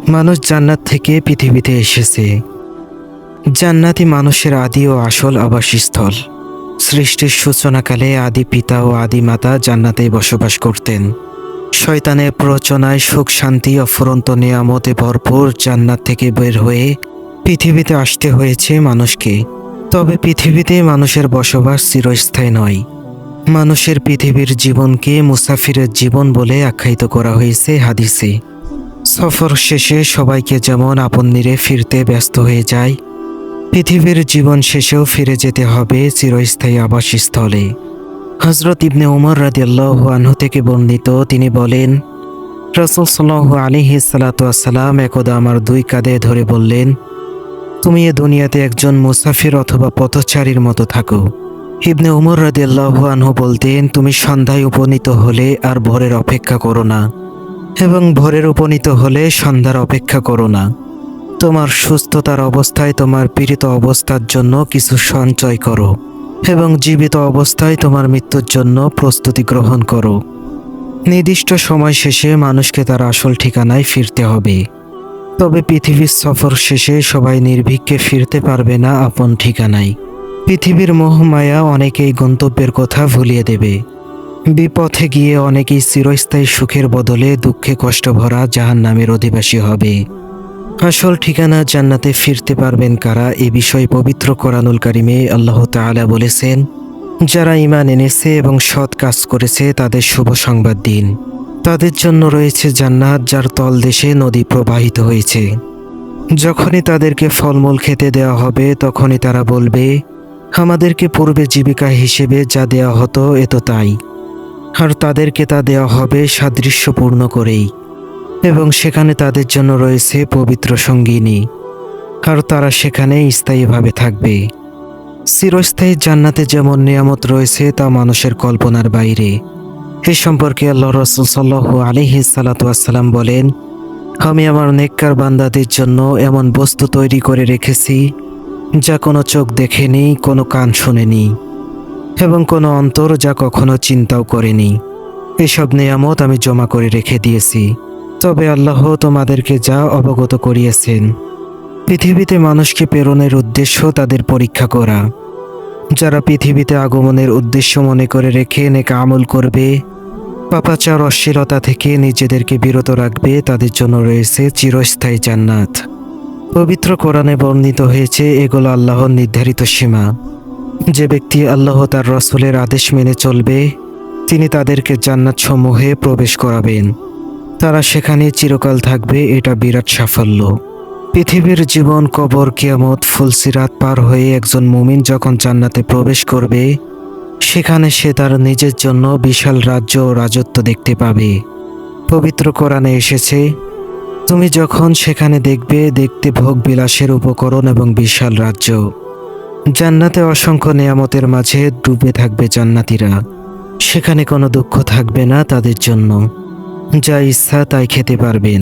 মানুষ জান্নাত থেকে পৃথিবীতে এসেছে। জান্নাতই মানুষের আদি ও আসল আবাসস্থল। সৃষ্টির সূচনাকালে আদি পিতা ও আদি মাতা জান্নাতেই বসবাস করতেন। শয়তানের প্ররোচনায় সুখ শান্তি অফুরন্ত নিয়ামতে ভরপুর জান্নাত থেকে বের হয়ে পৃথিবীতে আসতে হয়েছে মানুষকে। তবে পৃথিবীতে মানুষের বসবাস চিরস্থায়ী নয়। মানুষের পৃথিবীর জীবনকে মুসাফিরের জীবন বলে আখ্যায়িত করা হয়েছে হাদিসে। সফর শেষে সবাইকে যেমন আপন নিরে ফিরতে ব্যস্ত হয়ে যায়, পৃথিবীর জীবন শেষেও ফিরে যেতে হবে চিরস্থায়ী আবাসস্থলে। হযরত ইবনে উমর রাদিয়াল্লাহু আনহু থেকে বর্ণিত, তিনি বলেন, রাসূল সাল্লাল্লাহু আলাইহি সাল্লাতু ওয়াসসালাম একদা আমার দুই কাঁধে ধরে বললেন, তুমি এ দুনিয়াতে একজন মুসাফির অথবা পথচারীর মতো থাকো। ইবনে উমর রাদিয়াল্লাহু আনহু বলতেন, তুমি সন্ধ্যায় উপনীত হলে আর ভোরের অপেক্ষা করো না, এবং ভোরের উপনীত হলে সন্ধ্যার অপেক্ষা করো না। তোমার সুস্থতার অবস্থায় তোমার পীড়িত অবস্থার জন্য কিছু সঞ্চয় করো, এবং জীবিত অবস্থায় তোমার মৃত্যুর জন্য প্রস্তুতি গ্রহণ করো। নির্দিষ্ট সময় শেষে মানুষকে তার আসল ঠিকানায় ফিরতে হবে। তবে পৃথিবীর সফর শেষে সবাই নির্ভীককে ফিরতে পারবে না আপন ঠিকানায়। পৃথিবীর মোহমায়া অনেকেই গন্তব্যের কথা ভুলিয়ে দেবে। বিপথে গিয়ে অনেকেই চিরস্থায়ী সুখের বদলে দুঃখে কষ্ট ভরা জাহান্নামের অধিবাসী হবে। আসল ঠিকানা জান্নাতে ফিরতে পারবেন কারা, এ বিষয়ে পবিত্র কোরআনুল কারিমে আল্লাহ তাআলা বলেছেন, যারা ঈমান এনেছে এবং সৎ কাজ করেছে তাদের শুভ সংবাদ দিন। তাদের জন্য রয়েছে জান্নাত, যার তলদেশে নদী প্রবাহিত হয়েছে। যখনই তাদেরকে ফলমূল খেতে দেওয়া হবে তখনই তারা বলবে, আমাদেরকে পূর্বে জীবিকা হিসেবে যা দেওয়া হতো এ তো তাই। আর তাদেরকে তা দেওয়া হবে সাদৃশ্যপূর্ণ করেই, এবং সেখানে তাদের জন্য রয়েছে পবিত্র সঙ্গিনী, আর তারা সেখানে স্থায়ীভাবে থাকবে। চিরস্থায়ী জান্নাতে যেমন নিয়ামত রয়েছে তা মানুষের কল্পনার বাইরে। এ সম্পর্কে আল্লাহ রাসূল সাল্লাল্লাহু আলাইহি সাল্লাতু ওয়াসসালাম বলেন, আমি আমার নেককার বান্দাদের জন্য এমন বস্তু তৈরি করে রেখেছি যা কোনো চোখ দেখেনি, কোনো কান শোনেনি, এবং কোনো অন্তর যা কখনো চিন্তাও করেনি। এসব নিয়ামত আমি জমা করে রেখে দিয়েছি। তবে আল্লাহ তোমাদেরকে যা অবগত করিয়েছেন, পৃথিবীতে মানুষকে প্রেরণের উদ্দেশ্য তাদের পরীক্ষা করা। যারা পৃথিবীতে আগমনের উদ্দেশ্য মনে করে রেখে নেক আমল করবে, পাপাচার অশ্লীলতা থেকে নিজেদেরকে বিরত রাখবে, তাদের জন্য রয়েছে চিরস্থায়ী জান্নাত। পবিত্র কোরআনে বর্ণিত হয়েছে এগুলো আল্লাহর নির্ধারিত সীমা। যে ব্যক্তি আল্লাহ তার রাসূলের আদেশ মেনে চলবে, তিনি তাদেরকে জান্নাত সমূহে প্রবেশ করাবেন। তারা সেখানে চিরকাল থাকবে, এটা বিরাট সাফল্য। পৃথিবীর জীবন, কবর, কিয়ামত, ফুলসিরাত পার হয়ে একজন মুমিন যখন জান্নাতে প্রবেশ করবে, সেখানে সে তার নিজের জন্য বিশাল রাজ্য ও রাজত্ব দেখতে পাবে। পবিত্র কোরআনে এসেছে, তুমি যখন সেখানে দেখতে ভোগ বিলাসের উপকরণ এবং বিশাল রাজ্য। জান্নাতে অসংখ্য নিয়ামতের মাঝে ডুবে থাকবে জান্নাতীরা। সেখানে কোনো দুঃখ থাকবে না তাদের জন্য, যা ইচ্ছা তাই খেতে পারবেন।